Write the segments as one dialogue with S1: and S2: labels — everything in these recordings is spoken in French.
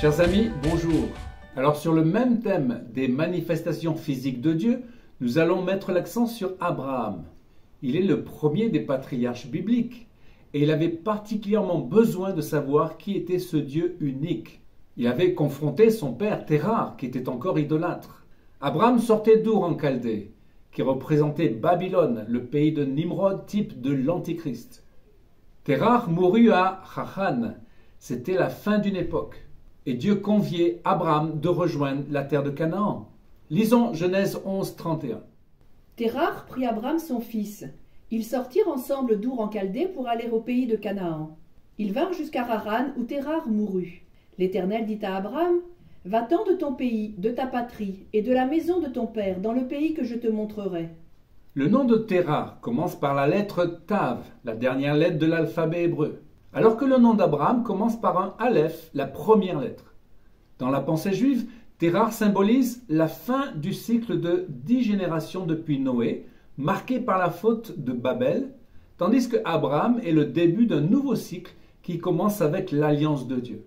S1: Chers amis, bonjour. Alors sur le même thème des manifestations physiques de Dieu, nous allons mettre l'accent sur Abraham. Il est le premier des patriarches bibliques et il avait particulièrement besoin de savoir qui était ce Dieu unique. Il avait confronté son père Térar qui était encore idolâtre. Abraham sortait d'Our en Chaldée, qui représentait Babylone, le pays de Nimrod, type de l'Antichrist. Térar mourut à Haran. C'était la fin d'une époque. Et Dieu conviait Abraham de rejoindre la terre de Canaan. Lisons Genèse 11, 31.
S2: Térar prit Abraham son fils. Ils sortirent ensemble d'Our en Chaldée pour aller au pays de Canaan. Ils vinrent jusqu'à Haran où Térar mourut. L'Éternel dit à Abraham: Va-t'en de ton pays, de ta patrie et de la maison de ton père dans le pays que je te montrerai.
S1: Le nom de Térar commence par la lettre Tav, la dernière lettre de l'alphabet hébreu, alors que le nom d'Abraham commence par un Aleph, la première lettre. Dans la pensée juive, Térar symbolise la fin du cycle de 10 générations depuis Noé, marqué par la faute de Babel, tandis que Abraham est le début d'un nouveau cycle qui commence avec l'alliance de Dieu.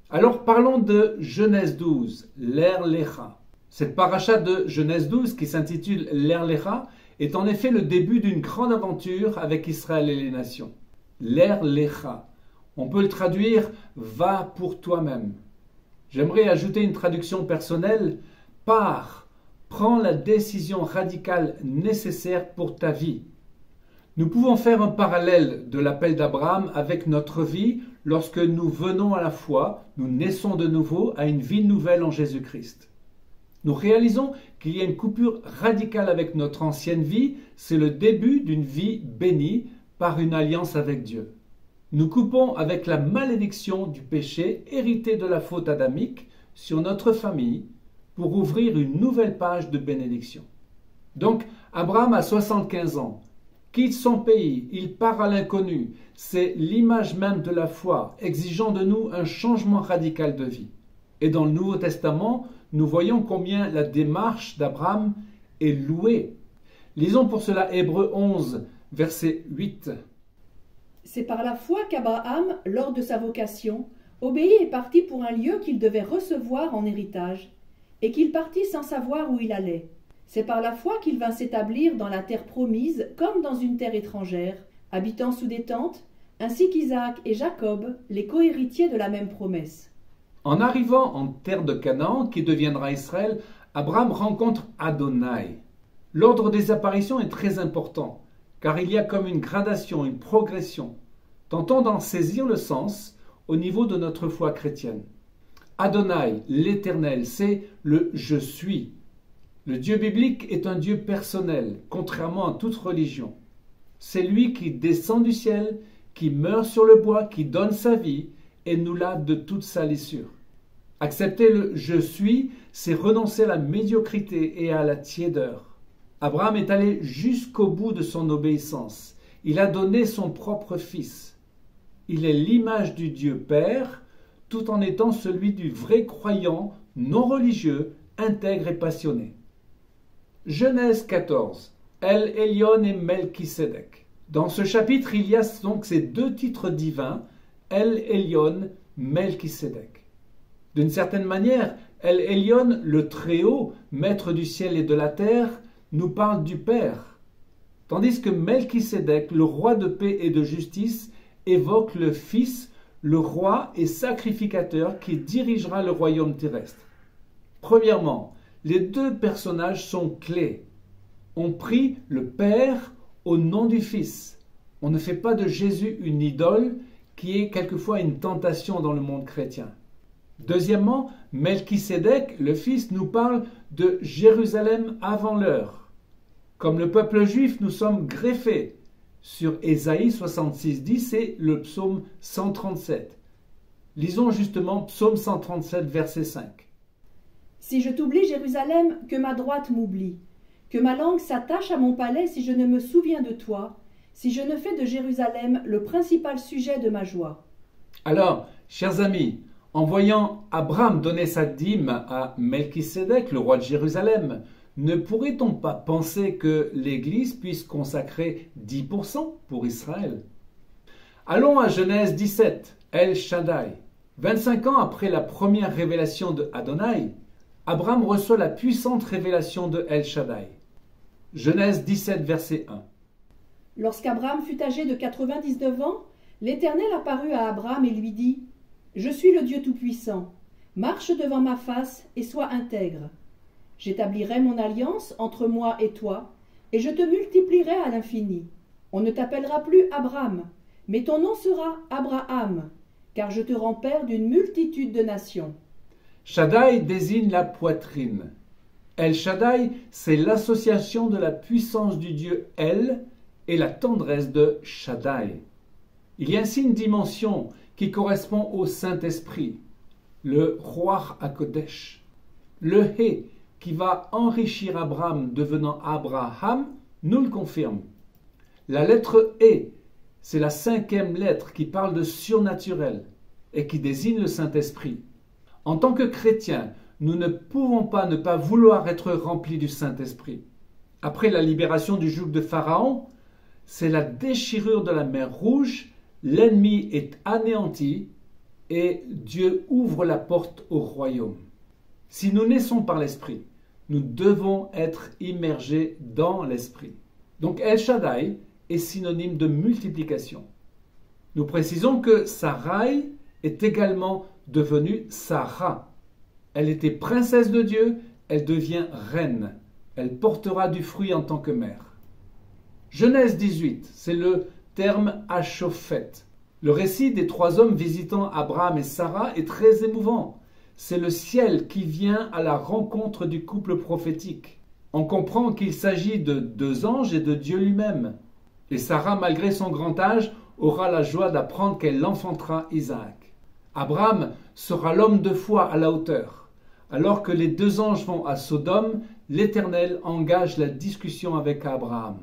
S1: Alors parlons de Genèse 12, l'Er Lecha. Cette paracha de Genèse 12 qui s'intitule l'Er Lecha est en effet le début d'une grande aventure avec Israël et les nations. L'Er Lecha. On peut le traduire « va pour toi-même ». J'aimerais ajouter une traduction personnelle « pars, prends la décision radicale nécessaire pour ta vie ». Nous pouvons faire un parallèle de l'appel d'Abraham avec notre vie lorsque nous venons à la foi, nous naissons de nouveau à une vie nouvelle en Jésus-Christ. Nous réalisons qu'il y a une coupure radicale avec notre ancienne vie, c'est le début d'une vie bénie par une alliance avec Dieu. Nous coupons avec la malédiction du péché hérité de la faute adamique sur notre famille pour ouvrir une nouvelle page de bénédiction. Donc, Abraham a 75 ans. Quitte son pays, il part à l'inconnu. C'est l'image même de la foi, exigeant de nous un changement radical de vie. Et dans le Nouveau Testament, nous voyons combien la démarche d'Abraham est louée. Lisons pour cela Hébreux 11, verset 8.
S2: C'est par la foi qu'Abraham, lors de sa vocation, obéit et partit pour un lieu qu'il devait recevoir en héritage, et qu'il partit sans savoir où il allait. C'est par la foi qu'il vint s'établir dans la terre promise comme dans une terre étrangère, habitant sous des tentes, ainsi qu'Isaac et Jacob, les cohéritiers de la même promesse.
S1: En arrivant en terre de Canaan, qui deviendra Israël, Abraham rencontre Adonai. L'ordre des apparitions est très important, car il y a comme une gradation, une progression. Tentons d'en saisir le sens au niveau de notre foi chrétienne. Adonai, l'Éternel, c'est le « je suis ». Le Dieu biblique est un Dieu personnel, contrairement à toute religion. C'est lui qui descend du ciel, qui meurt sur le bois, qui donne sa vie et nous lave de toute salissure. Accepter le « je suis », c'est renoncer à la médiocrité et à la tiédeur. Abraham est allé jusqu'au bout de son obéissance. Il a donné son propre fils. Il est l'image du Dieu Père, tout en étant celui du vrai croyant, non religieux, intègre et passionné. Genèse 14, El Elyon et Melchisédek. Dans ce chapitre, il y a donc ces deux titres divins, El Elyon, Melchisédek. D'une certaine manière, El Elyon, le Très-Haut, maître du ciel et de la terre, nous parle du Père, tandis que Melchisédek, le roi de paix et de justice, évoque le Fils, le roi et sacrificateur qui dirigera le royaume terrestre. Premièrement, les deux personnages sont clés. On prie le Père au nom du Fils. On ne fait pas de Jésus une idole qui est quelquefois une tentation dans le monde chrétien. Deuxièmement, Melchisédek, le Fils, nous parle de Jérusalem avant l'heure. Comme le peuple juif, nous sommes greffés sur Ésaïe 66, 10 et le psaume 137. Lisons justement psaume 137, verset 5.
S2: Si je t'oublie, Jérusalem, que ma droite m'oublie, que ma langue s'attache à mon palais si je ne me souviens de toi, si je ne fais de Jérusalem le principal sujet de ma joie.
S1: Alors, chers amis, en voyant Abraham donner sa dîme à Melchisédek, le roi de Jérusalem, ne pourrait-on pas penser que l'Église puisse consacrer 10% pour Israël? Allons à Genèse 17, El Shaddai. 25 ans après la première révélation de Adonai, Abraham reçoit la puissante révélation de El Shaddai. Genèse 17, verset 1.
S2: Lorsqu'Abraham fut âgé de 99 ans, l'Éternel apparut à Abraham et lui dit « Je suis le Dieu Tout-Puissant. Marche devant ma face et sois intègre. J'établirai mon alliance entre moi et toi, et je te multiplierai à l'infini. On ne t'appellera plus Abraham, mais ton nom sera Abraham, car je te rends père d'une multitude de nations. »
S1: Shaddai désigne la poitrine. El Shaddai, c'est l'association de la puissance du Dieu El et la tendresse de Shaddai. Il y a ainsi une dimension qui correspond au Saint-Esprit, le Ruach HaKodesh. Le He qui va enrichir Abraham devenant Abraham nous le confirme. La lettre E, c'est la 5e lettre qui parle de surnaturel et qui désigne le Saint-Esprit. En tant que chrétiens, nous ne pouvons pas ne pas vouloir être remplis du Saint-Esprit. Après la libération du joug de Pharaon, c'est la déchirure de la mer Rouge, l'ennemi est anéanti et Dieu ouvre la porte au royaume. Si nous naissons par l'Esprit, nous devons être immergés dans l'Esprit. Donc El Shaddai est synonyme de multiplication. Nous précisons que Sarai est également devenue Sarah. Elle était princesse de Dieu, elle devient reine. Elle portera du fruit en tant que mère. Genèse 18, c'est le terme Ashophet. Le récit des 3 hommes visitant Abraham et Sarah est très émouvant. C'est le ciel qui vient à la rencontre du couple prophétique. On comprend qu'il s'agit de 2 anges et de Dieu lui-même. Et Sarah, malgré son grand âge, aura la joie d'apprendre qu'elle enfantera Isaac. Abraham sera l'homme de foi à la hauteur. Alors que les 2 anges vont à Sodome, l'Éternel engage la discussion avec Abraham.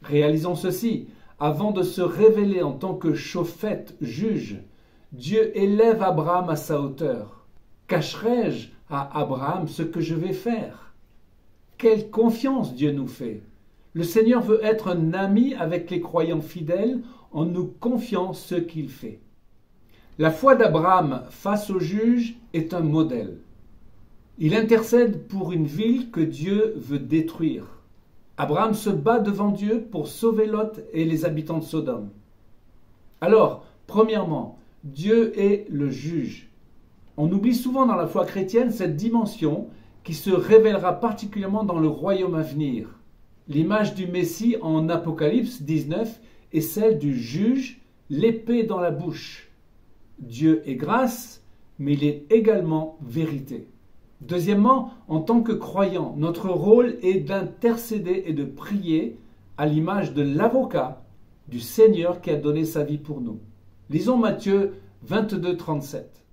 S1: Réalisons ceci, avant de se révéler en tant que Shophet, juge, Dieu élève Abraham à sa hauteur. Cacherai-je à Abraham ce que je vais faire? Quelle confiance Dieu nous fait! Le Seigneur veut être un ami avec les croyants fidèles en nous confiant ce qu'il fait. La foi d'Abraham face au juge est un modèle. Il intercède pour une ville que Dieu veut détruire. Abraham se bat devant Dieu pour sauver Lot et les habitants de Sodome. Alors, premièrement, Dieu est le juge. On oublie souvent dans la foi chrétienne cette dimension qui se révélera particulièrement dans le royaume à venir. L'image du Messie en Apocalypse 19 est celle du juge, l'épée dans la bouche. Dieu est grâce, mais il est également vérité. Deuxièmement, en tant que croyant, notre rôle est d'intercéder et de prier à l'image de l'avocat du Seigneur qui a donné sa vie pour nous. Lisons Matthieu 22, 37.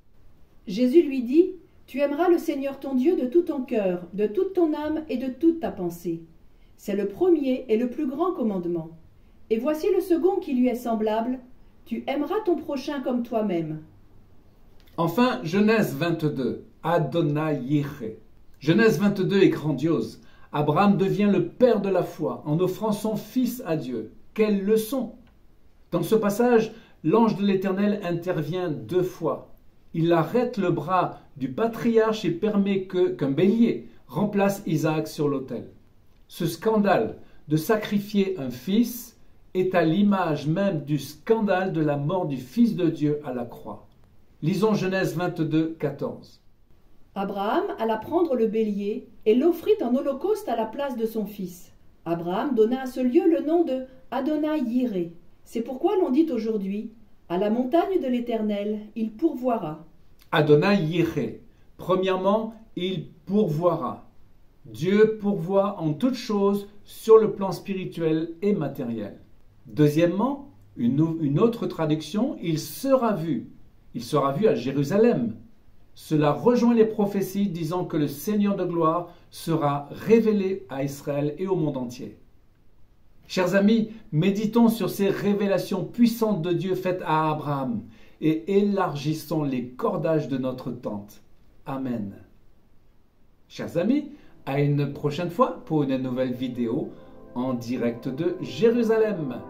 S2: Jésus lui dit « Tu aimeras le Seigneur ton Dieu de tout ton cœur, de toute ton âme et de toute ta pensée. C'est le premier et le plus grand commandement. Et voici le second qui lui est semblable. Tu aimeras ton prochain comme toi-même. »
S1: Enfin, Genèse 22, Adonai Yireh. Genèse 22 est grandiose. Abraham devient le père de la foi en offrant son fils à Dieu. Quelle leçon! Dans ce passage, l'ange de l'Éternel intervient 2 fois. Il arrête le bras du patriarche et permet qu'un bélier remplace Isaac sur l'autel. Ce scandale de sacrifier un fils est à l'image même du scandale de la mort du Fils de Dieu à la croix. Lisons Genèse 22, 14.
S2: Abraham alla prendre le bélier et l'offrit en holocauste à la place de son fils. Abraham donna à ce lieu le nom de Adonai Yireh. C'est pourquoi l'on dit aujourd'hui « À la montagne de l'Éternel, il pourvoira ».
S1: Adonai Yireh. Premièrement, il pourvoira. Dieu pourvoit en toutes choses sur le plan spirituel et matériel. Deuxièmement, une autre traduction, il sera vu. Il sera vu à Jérusalem. Cela rejoint les prophéties disant que le Seigneur de gloire sera révélé à Israël et au monde entier. Chers amis, méditons sur ces révélations puissantes de Dieu faites à Abraham et élargissons les cordages de notre tente. Amen. Chers amis, à une prochaine fois pour une nouvelle vidéo en direct de Jérusalem.